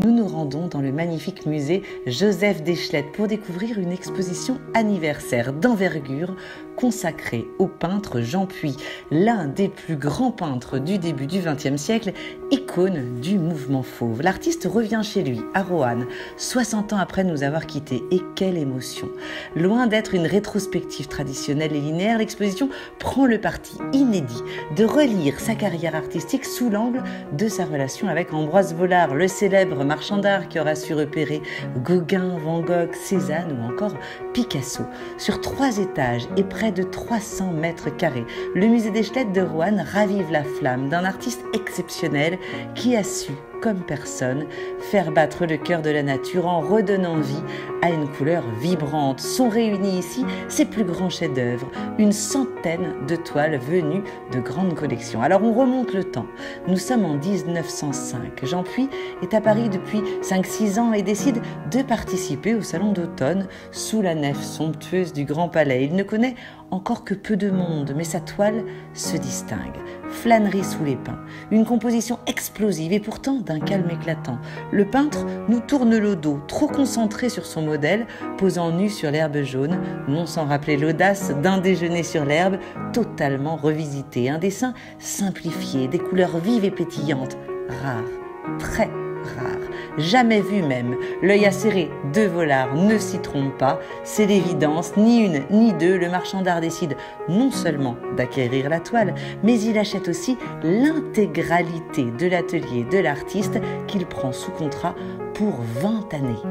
nous nous rendons dans le magnifique musée Joseph Déchelette pour découvrir une exposition anniversaire d'envergure consacrée au peintre Jean Puy, l'un des plus grands peintres du début du XXe siècle, icône du mouvement fauve. L'artiste revient chez lui, à Roanne, 60 ans après nous avoir quittés. Et quelle émotion! Loin d'être une rétrospective traditionnelle et linéaire, l'exposition prend le parti inédit de relire sa carrière artistique sous l'angle de sa relation avec Ambroise Vollard, le célèbre marchand d'art qui aura su repérer Gauguin, Van Gogh, Cézanne ou encore Picasso. Sur 3 étages et près de 300 mètres carrés, le musée Déchelette de Roanne ravive la flamme d'un artiste exceptionnel qui a su, comme personne, faire battre le cœur de la nature en redonnant vie à une couleur vibrante. Sont réunis ici ses plus grands chefs-d'œuvre, une centaine de toiles venues de grandes collections. Alors on remonte le temps. Nous sommes en 1905. Jean Puy est à Paris depuis 5-6 ans et décide de participer au salon d'automne sous la nef somptueuse du Grand Palais. Il ne connaît encore que peu de monde, mais sa toile se distingue. Flânerie sous les pins, une composition explosive et pourtant d'un calme éclatant. Le peintre nous tourne le dos, trop concentré sur son modèle, posant nu sur l'herbe jaune, non sans rappeler l'audace d'un déjeuner sur l'herbe totalement revisité. Un dessin simplifié, des couleurs vives et pétillantes, rares, très rares, jamais vu même. L'œil acéré de Vollard ne s'y trompe pas, c'est l'évidence, ni une ni deux, le marchand d'art décide non seulement d'acquérir la toile, mais il achète aussi l'intégralité de l'atelier de l'artiste qu'il prend sous contrat pour 20 années.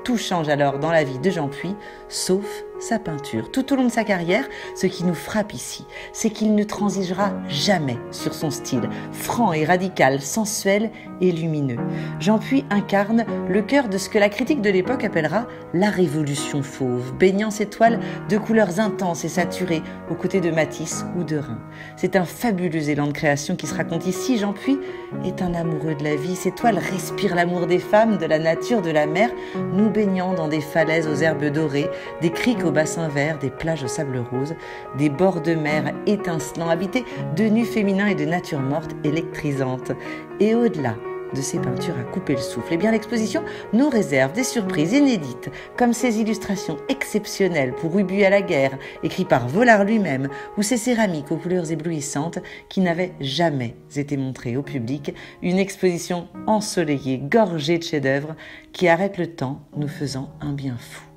Tout change alors dans la vie de Jean Puy, sauf sa peinture. Tout au long de sa carrière, ce qui nous frappe ici, c'est qu'il ne transigera jamais sur son style, franc et radical, sensuel et lumineux. Jean Puy incarne le cœur de ce que la critique de l'époque appellera la révolution fauve, baignant ses toiles de couleurs intenses et saturées, aux côtés de Matisse ou de Rhin. C'est un fabuleux élan de création qui se raconte ici. Jean Puy est un amoureux de la vie. Ses toiles respirent l'amour des femmes, de la nature, de la mer, nous baignant dans des falaises aux herbes dorées, des criques au bassin vert, des plages au sable rose, des bords de mer étincelants, habités de nus féminins et de nature morte électrisante. Et au-delà de ces peintures à couper le souffle, eh bien l'exposition nous réserve des surprises inédites, comme ces illustrations exceptionnelles pour Ubu à la guerre, écrites par Vollard lui-même, ou ces céramiques aux couleurs éblouissantes qui n'avaient jamais été montrées au public. Une exposition ensoleillée, gorgée de chefs-d'œuvre qui arrête le temps, nous faisant un bien fou.